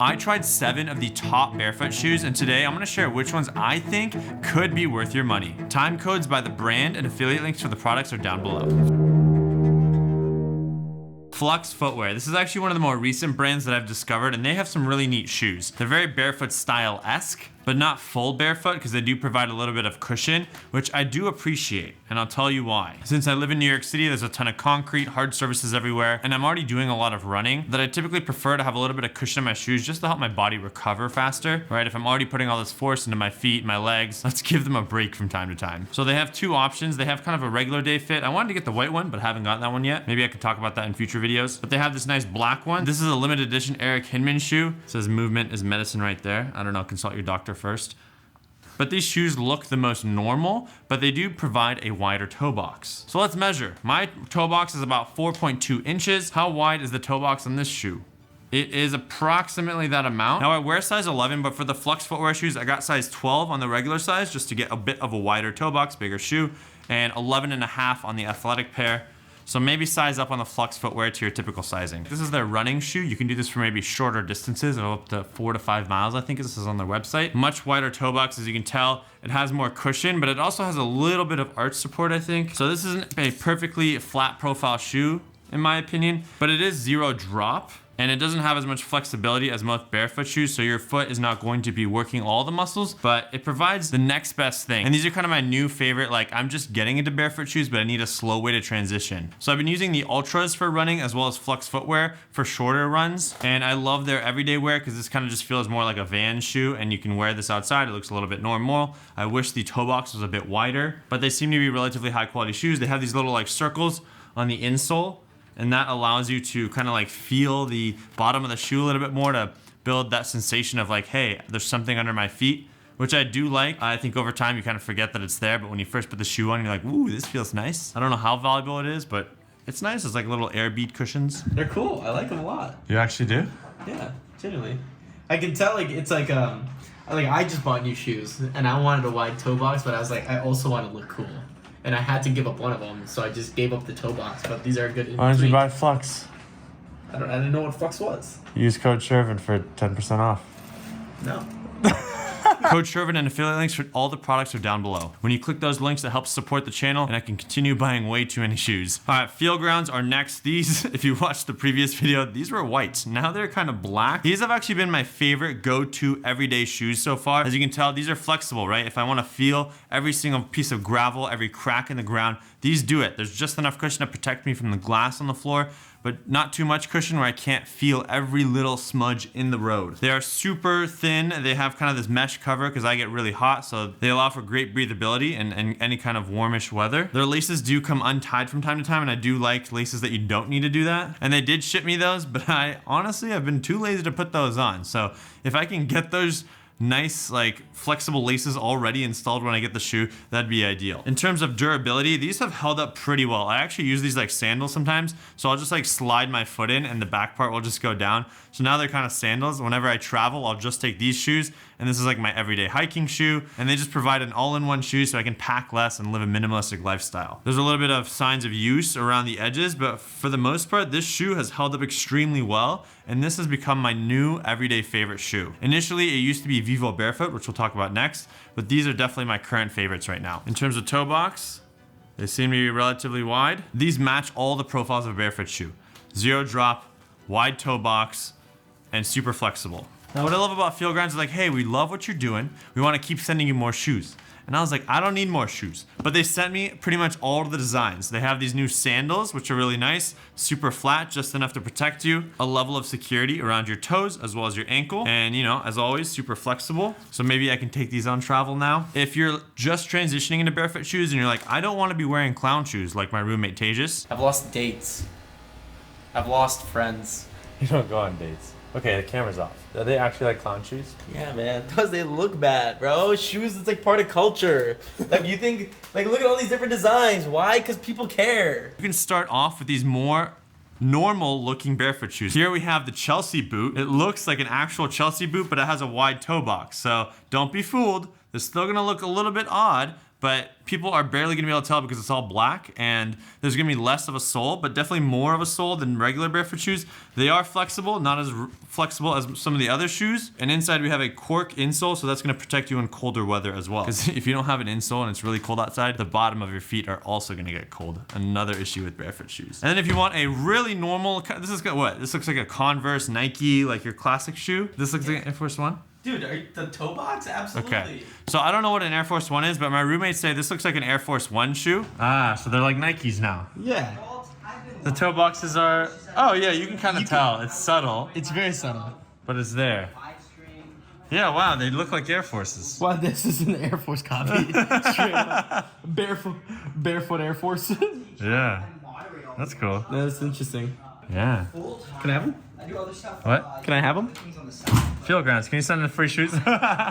I tried 7 of the top barefoot shoes, and today I'm gonna share which ones I think could be worth your money. Time codes by the brand and affiliate links for the products are down below. Flux Footwear. This is actually one of the more recent brands that I've discovered, and they have some really neat shoes. They're very barefoot style-esque, but not full barefoot because they do provide a little bit of cushion, which I do appreciate, and I'll tell you why. Since I live in New York City, there's a ton of concrete, hard surfaces everywhere, and I'm already doing a lot of running that I typically prefer to have a little bit of cushion in my shoes just to help my body recover faster, right? If I'm already putting all this force into my feet, my legs, let's give them a break from time to time. So they have 2 options. They have kind of a regular day fit. I wanted to get the white one, but haven't gotten that one yet. Maybe I could talk about that in future videos. But they have this nice black one. This is a limited edition Eric Hinman shoe. It says movement is medicine right there. I don't know, consult your doctor first. But these shoes look the most normal, but they do provide a wider toe box. So let's measure. My toe box is about 4.2 inches. How wide is the toe box on this shoe? It is approximately that amount. Now I wear size 11, but for the Flux Footwear shoes, I got size 12 on the regular size just to get a bit of a wider toe box, bigger shoe, and 11.5 on the athletic pair. So maybe size up on the Flux Footwear to your typical sizing. This is their running shoe. You can do this for maybe shorter distances of up to 4 to 5 miles. I think this is on their website. Much wider toe box, as you can tell. It has more cushion, but it also has a little bit of arch support, I think. So this isn't a perfectly flat profile shoe, in my opinion, but it is 0 drop. And it doesn't have as much flexibility as most barefoot shoes, so your foot is not going to be working all the muscles, but it provides the next best thing. And these are kind of my new favorite, like I'm just getting into barefoot shoes, but I need a slow way to transition. So I've been using the Ultras for running as well as Flux Footwear for shorter runs. And I love their everyday wear because this kind of just feels more like a Vans shoe and you can wear this outside. It looks a little bit normal. I wish the toe box was a bit wider, but they seem to be relatively high quality shoes. They have these little like circles on the insole, and that allows you to kind of like feel the bottom of the shoe a little bit more to build that sensation of like, hey, there's something under my feet, which I do like. I think over time you kind of forget that it's there, but when you first put the shoe on, you're like, ooh, this feels nice. I don't know how valuable it is, but it's nice. It's like little air bead cushions. They're cool. I like them a lot. You actually do? Yeah, genuinely. I can tell like it's like I just bought new shoes and I wanted a wide toe box, but I was like, I also want to look cool. And I had to give up one of them, so I just gave up the toe box. But these are good. Why did you buy Flux? I didn't know what Flux was. Use code Shervin for 10% off. No. Code Shervin and affiliate links for all the products are down below. When you click those links, that helps support the channel, and I can continue buying way too many shoes. All right, FeelGrounds are next. These, if you watched the previous video, these were white. Now they're kind of black. These have actually been my favorite go-to everyday shoes so far. As you can tell, these are flexible, right? If I want to feel every single piece of gravel, every crack in the ground, these do it. There's just enough cushion to protect me from the glass on the floor, but not too much cushion where I can't feel every little smudge in the road. They are super thin. They have kind of this mesh cover because I get really hot, so they allow for great breathability and any kind of warmish weather. Their laces do come untied from time to time, and I do like laces that you don't need to do that. And they did ship me those, but I've been too lazy to put those on. So if I can get those nice like flexible laces already installed when I get the shoe, that'd be ideal. In terms of durability, these have held up pretty well. I actually use these like sandals sometimes, so I'll just like slide my foot in and the back part will just go down. So now they're kind of sandals. Whenever I travel, I'll just take these shoes, and this is like my everyday hiking shoe, and they just provide an all-in-one shoe so I can pack less and live a minimalistic lifestyle. There's a little bit of signs of use around the edges, but for the most part, this shoe has held up extremely well, and this has become my new everyday favorite shoe. Initially, it used to be Vivobarefoot, which we'll talk about next, but these are definitely my current favorites right now. In terms of toe box, they seem to be relatively wide. These match all the profiles of a barefoot shoe. 0 drop, wide toe box, and super flexible. Now what I love about FeelGrounds is like, hey, we love what you're doing. We want to keep sending you more shoes. And I was like, I don't need more shoes. But they sent me pretty much all of the designs. They have these new sandals, which are really nice, super flat, just enough to protect you, a level of security around your toes as well as your ankle. And you know, as always, super flexible. So maybe I can take these on travel now. If you're just transitioning into barefoot shoes and you're like, I don't want to be wearing clown shoes like my roommate Tejas. I've lost dates. I've lost friends. You don't go on dates. Okay, the camera's off. Are they actually like clown shoes? Yeah, man. Because they look bad, bro. Shoes, it's like part of culture. Like, you think, like, look at all these different designs. Why? Because people care. You can start off with these more normal looking barefoot shoes. Here we have the Chelsea boot. It looks like an actual Chelsea boot, but it has a wide toe box. So don't be fooled. They're still gonna look a little bit odd, but people are barely gonna be able to tell because it's all black, and there's gonna be less of a sole, but definitely more of a sole than regular barefoot shoes. They are flexible, not as flexible as some of the other shoes. And inside we have a cork insole, so that's gonna protect you in colder weather as well. Because if you don't have an insole and it's really cold outside, the bottom of your feet are also gonna get cold. Another issue with barefoot shoes. And then if you want a really normal, this is what? This looks like a Converse, Nike, like your classic shoe. This looks like an Air Force One. Dude, the toe box? Absolutely. Okay. So I don't know what an Air Force One is, but my roommates say this looks like an Air Force One shoe. Ah, so they're like Nikes now. Yeah. The toe boxes are, oh yeah, you can kind of tell. It's subtle, It's very subtle. but it's there. Yeah, wow, they look like Air Forces. Wow, this is an Air Force copy. Straight up. Barefoot Air Force. Yeah, that's cool. That's interesting. Yeah. Can I have them? What? Can I have them? FeelGrounds, can you send in free shoes?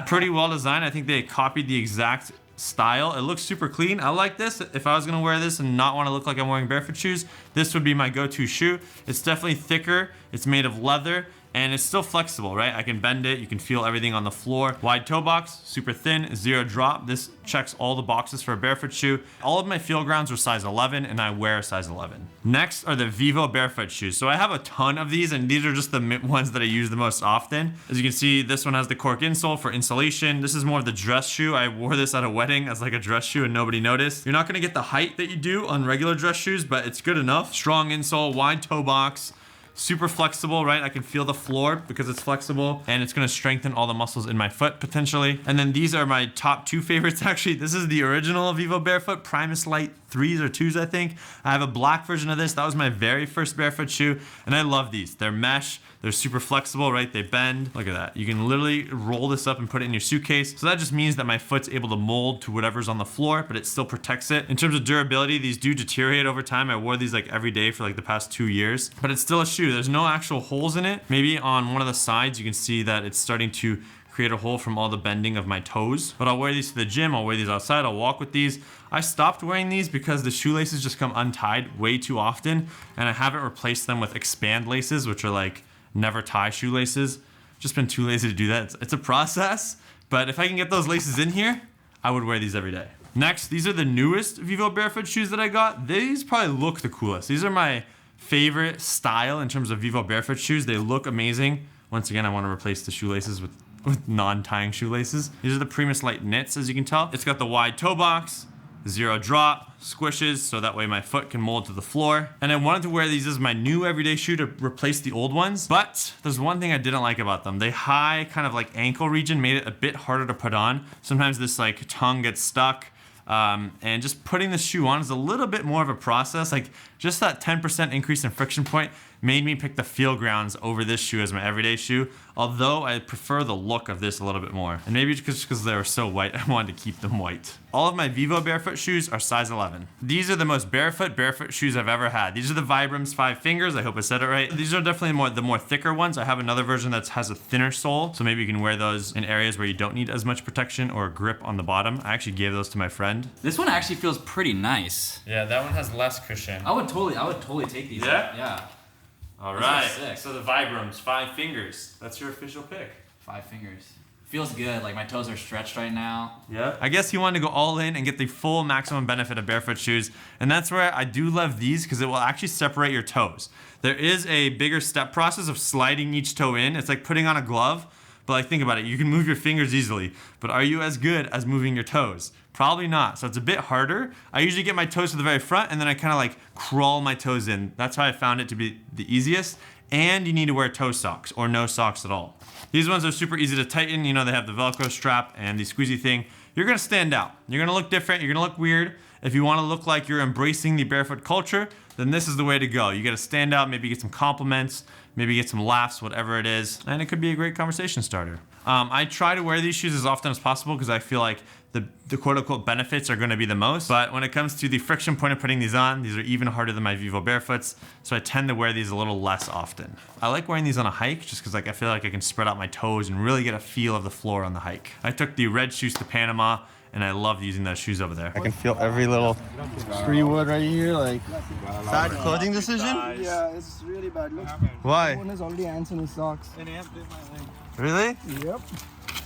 Pretty well designed. I think they copied the exact style. It looks super clean. I like this. If I was gonna wear this and not want to look like I'm wearing barefoot shoes, this would be my go-to shoe. It's definitely thicker. It's made of leather. And it's still flexible, right? I can bend it, you can feel everything on the floor. Wide toe box, super thin, 0 drop. This checks all the boxes for a barefoot shoe. All of my FeelGrounds are size 11 and I wear a size 11. Next are the Vivobarefoot shoes. So I have a ton of these and these are just the ones that I use the most often. As you can see, this one has the cork insole for insulation. This is more of the dress shoe. I wore this at a wedding as like a dress shoe and nobody noticed. You're not gonna get the height that you do on regular dress shoes, but it's good enough. Strong insole, wide toe box. Super flexible, right? I can feel the floor because it's flexible and it's gonna strengthen all the muscles in my foot potentially. And then these are my top 2 favorites actually. This is the original Vivobarefoot Primus Light 3s or 2s, I think. I have a black version of this. That was my very first barefoot shoe and I love these. They're mesh, they're super flexible, right? They bend. Look at that. You can literally roll this up and put it in your suitcase. So that just means that my foot's able to mold to whatever's on the floor, but it still protects it. In terms of durability, these do deteriorate over time. I wore these like every day for like the past 2 years, but it's still a shoe. There's no actual holes in it. Maybe on one of the sides, you can see that it's starting to create a hole from all the bending of my toes. But I'll wear these to the gym, I'll wear these outside, I'll walk with these. I stopped wearing these because the shoelaces just come untied way too often, and I haven't replaced them with expand laces, which are like never tie shoelaces. Just been too lazy to do that. It's a process, but if I can get those laces in here, I would wear these every day. Next, these are the newest Vivobarefoot shoes that I got. These probably look the coolest. These are my favorite style in terms of Vivobarefoot shoes. They look amazing. Once again, I want to replace the shoelaces with non-tying shoelaces. These are the Primus Light knits, as you can tell. It's got the wide toe box, 0 drop, squishes, so that way my foot can mold to the floor. And I wanted to wear these as my new everyday shoe to replace the old ones, but there's one thing I didn't like about them. The high kind of like ankle region made it a bit harder to put on. Sometimes this like tongue gets stuck. And just putting the shoe on is a little bit more of a process. Like just that 10% increase in friction point made me pick the FeelGrounds over this shoe as my everyday shoe, although I prefer the look of this a little bit more. And maybe just because they were so white, I wanted to keep them white. All of my Vivobarefoot shoes are size 11. These are the most barefoot shoes I've ever had. These are the Vibrams 5 fingers. I hope I said it right. These are definitely the more thicker ones. I have another version that has a thinner sole, so maybe you can wear those in areas where you don't need as much protection or grip on the bottom. I actually gave those to my friend. This one actually feels pretty nice. Yeah, that one has less cushion. I would totally take these. Yeah? Yeah. All These right, are sick. so the Vibrams 5 fingers. That's your official pick. 5 fingers. Feels good. Like my toes are stretched right now. Yeah. I guess he wanted to go all in and get the full maximum benefit of barefoot shoes. And that's where I do love these because it will actually separate your toes. There is a bigger step process of sliding each toe in. It's like putting on a glove. But like think about it, you can move your fingers easily, but are you as good as moving your toes? Probably not, so it's a bit harder. I usually get my toes to the very front and then I kind of like crawl my toes in. That's how I found it to be the easiest. And you need to wear toe socks or no socks at all. These ones are super easy to tighten. You know, they have the Velcro strap and the squeezy thing. You're gonna stand out. You're gonna look different, you're gonna look weird. If you wanna look like you're embracing the barefoot culture, then this is the way to go. You gotta stand out, maybe get some compliments, maybe get some laughs, whatever it is, and it could be a great conversation starter. I try to wear these shoes as often as possible because I feel like the quote-unquote benefits are gonna be the most, but when it comes to the friction point of putting these on, these are even harder than my Vivobarefoots, so I tend to wear these a little less often. I like wearing these on a hike just because like I feel like I can spread out my toes and really get a feel of the floor on the hike. I took the red shoes to Panama, and I love using those shoes over there. I can feel every little tree wood right here, like bad clothing decision? Yeah, it's really bad. Look, Why? one has already ants in his socks. Really? Yep.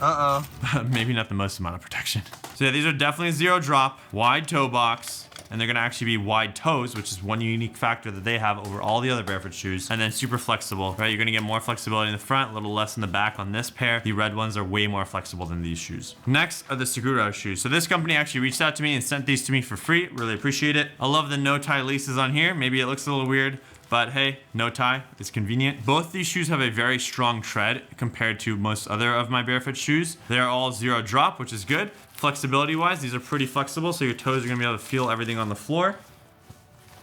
Uh-oh. Maybe not the most amount of protection. So yeah, these are definitely zero drop, wide toe box. And they're gonna actually be wide toes, which is one unique factor that they have over all the other Barefoot shoes. And then super flexible, right? You're gonna get more flexibility in the front, a little less in the back on this pair. The red ones are way more flexible than these shoes. Next are the Saguro shoes. So this company actually reached out to me and sent these to me for free. Really appreciate it. I love the no tie laces on here. Maybe it looks a little weird, but hey, no tie, it's convenient. Both these shoes have a very strong tread compared to most other of my Barefoot shoes. They're all zero drop, which is good. Flexibility wise, these are pretty flexible, so your toes are gonna be able to feel everything on the floor.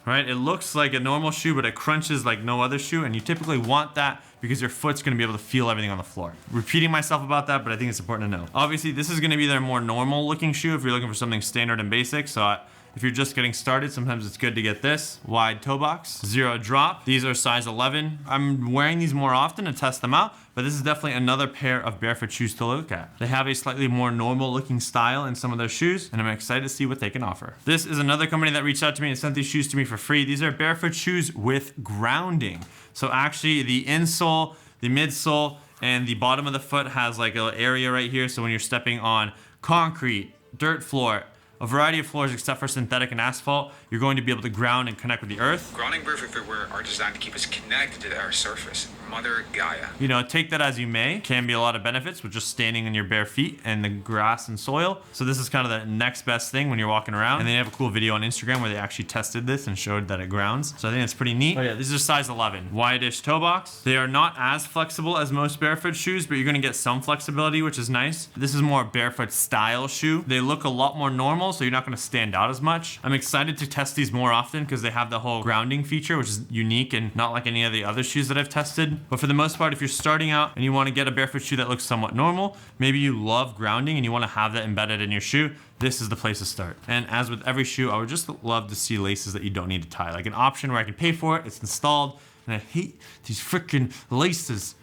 Right, it looks like a normal shoe, but it crunches like no other shoe, and you typically want that because your foot's gonna be able to feel everything on the floor. Repeating myself about that, but I think it's important to know. Obviously, this is gonna be their more normal looking shoe if you're looking for something standard and basic, so if you're just getting started, sometimes it's good to get this. Wide toe box, zero drop. These are size 11. I'm wearing these more often to test them out, but this is definitely another pair of Barefoot shoes to look at. They have a slightly more normal looking style in some of their shoes, and I'm excited to see what they can offer. This is another company that reached out to me and sent these shoes to me for free. These are Barefoot shoes with grounding. So actually the insole, the midsole, and the bottom of the foot has like an area right here. So when you're stepping on concrete, dirt floor, a variety of floors except for synthetic and asphalt, you're going to be able to ground and connect with the earth. Grounding Barefoot footwear are designed to keep us connected to our surface, Mother Gaia. You know, take that as you may. Can be a lot of benefits with just standing on your bare feet and the grass and soil. So this is kind of the next best thing when you're walking around. And they have a cool video on Instagram where they actually tested this and showed that it grounds. So I think it's pretty neat. Oh yeah, these are size 11. Wide-ish toe box. They are not as flexible as most Barefoot shoes, but you're gonna get some flexibility, which is nice. This is more Barefoot style shoe. They look a lot more normal, so you're not gonna stand out as much. I'm excited to test these more often because they have the whole grounding feature, which is unique and not like any of the other shoes that I've tested. But for the most part, if you're starting out and you want to get a Barefoot shoe that looks somewhat normal, maybe you love grounding and you want to have that embedded in your shoe, this is the place to start. And as with every shoe, I would just love to see laces that you don't need to tie. Like an option where I can pay for it, it's installed, and I hate these freaking laces.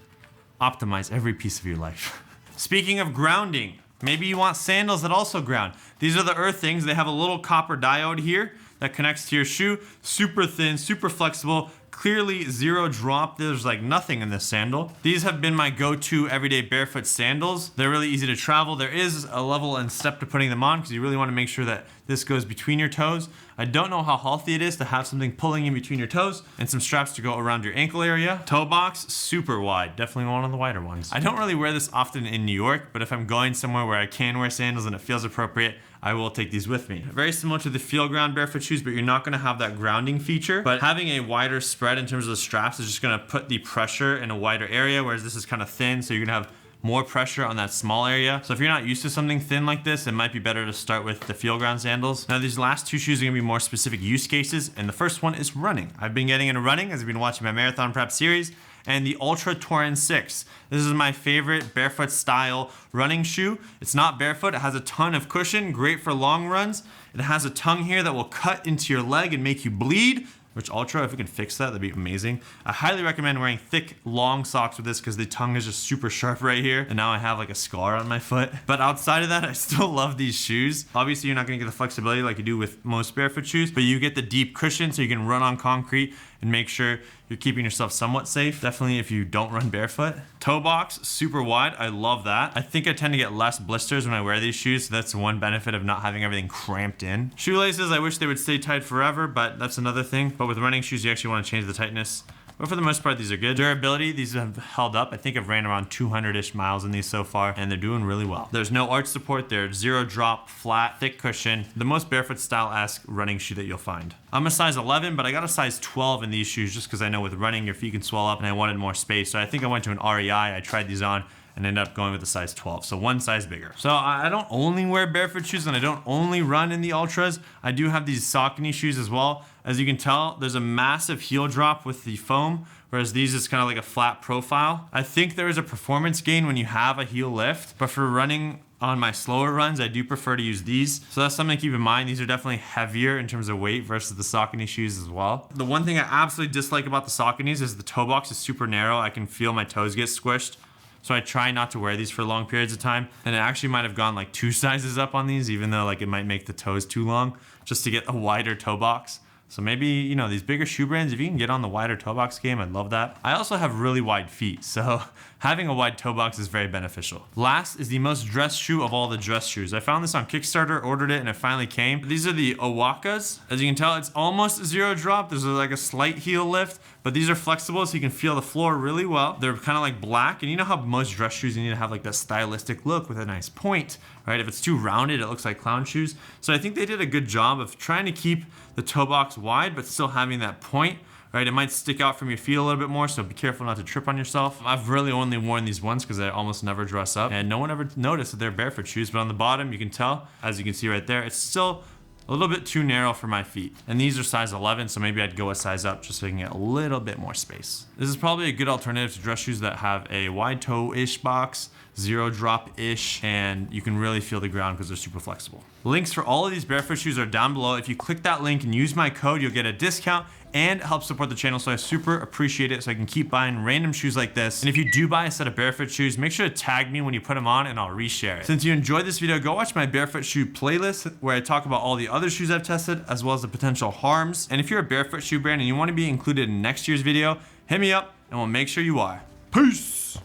Optimize every piece of your life. Speaking of grounding, maybe you want sandals that also ground. These are the Earth Things. They have a little copper diode here that connects to your shoe. Super thin, super flexible, clearly zero drop. There's like nothing in this sandal. These have been my go-to everyday barefoot sandals. They're really easy to travel. There is a level and step to putting them on because you really want to make sure that this goes between your toes. I don't know how healthy it is to have something pulling in between your toes and some straps to go around your ankle area. Toe box, super wide. Definitely one of the wider ones. I don't really wear this often in New York, but if I'm going somewhere where I can wear sandals and it feels appropriate, I will take these with me. Very similar to the FeelGround barefoot shoes, but you're not gonna have that grounding feature. But having a wider spread in terms of the straps is just gonna put the pressure in a wider area, whereas this is kind of thin, so you're gonna have more pressure on that small area. So if you're not used to something thin like this, it might be better to start with the FeelGround sandals. Now these last two shoes are gonna be more specific use cases, and the first one is running. I've been getting into running as I've been watching my marathon prep series, and the Altra Torin 6. This is my favorite barefoot style running shoe. It's not barefoot, it has a ton of cushion, great for long runs. It has a tongue here that will cut into your leg and make you bleed, which Altra, if we can fix that, that'd be amazing. I highly recommend wearing thick, long socks with this because the tongue is just super sharp right here. And now I have like a scar on my foot. But outside of that, I still love these shoes. Obviously, you're not gonna get the flexibility like you do with most barefoot shoes, but you get the deep cushion so you can run on concrete and make sure you're keeping yourself somewhat safe. Definitely if you don't run barefoot. Toe box, super wide. I love that. I think I tend to get less blisters when I wear these shoes. So that's one benefit of not having everything cramped in. Shoelaces, I wish they would stay tight forever, but that's another thing. But with running shoes, you actually want to change the tightness. But for the most part, these are good. Durability, these have held up. I think I've ran around 200-ish miles in these so far, and they're doing really well. There's no arch support. They're zero drop, flat, thick cushion. The most barefoot style-esque running shoe that you'll find. I'm a size 11, but I got a size 12 in these shoes just because I know with running, your feet can swell up, and I wanted more space. So I think I went to an REI. I tried these on and ended up going with a size 12, so one size bigger. So I don't only wear barefoot shoes and I don't only run in the Ultras. I do have these Saucony shoes as well. As you can tell, there's a massive heel drop with the foam, whereas these is kind of like a flat profile. I think there is a performance gain when you have a heel lift, but for running on my slower runs, I do prefer to use these. So that's something to keep in mind. These are definitely heavier in terms of weight versus the Saucony shoes as well. The one thing I absolutely dislike about the Sauconys is the toe box is super narrow. I can feel my toes get squished. So I try not to wear these for long periods of time. And it actually might have gone like 2 sizes up on these, even though like it might make the toes too long just to get a wider toe box. So maybe, you know, these bigger shoe brands, if you can get on the wider toe box game, I'd love that. I also have really wide feet. So having a wide toe box is very beneficial. Last is the most dress shoe of all the dress shoes. I found this on Kickstarter, ordered it, and it finally came. These are the Oakas. As you can tell, it's almost zero drop. There's like a slight heel lift, but these are flexible so you can feel the floor really well. They're kind of like black, and you know how most dress shoes you need to have like that stylistic look with a nice point, right? If it's too rounded, it looks like clown shoes. So I think they did a good job of trying to keep the toe box wide, but still having that point. Right, it might stick out from your feet a little bit more, so be careful not to trip on yourself. I've really only worn these once because I almost never dress up, and no one ever noticed that they're barefoot shoes, but on the bottom, you can tell, as you can see right there, it's still a little bit too narrow for my feet. And these are size 11, so maybe I'd go a size up just so you can get a little bit more space. This is probably a good alternative to dress shoes that have a wide toe-ish box, zero drop-ish, and you can really feel the ground because they're super flexible. Links for all of these barefoot shoes are down below. If you click that link and use my code, you'll get a discount and help support the channel, so I super appreciate it so I can keep buying random shoes like this. And if you do buy a set of barefoot shoes, make sure to tag me when you put them on and I'll reshare it. Since you enjoyed this video, go watch my barefoot shoe playlist where I talk about all the other shoes I've tested as well as the potential harms. And if you're a barefoot shoe brand and you want to be included in next year's video, hit me up and we'll make sure you are. Peace!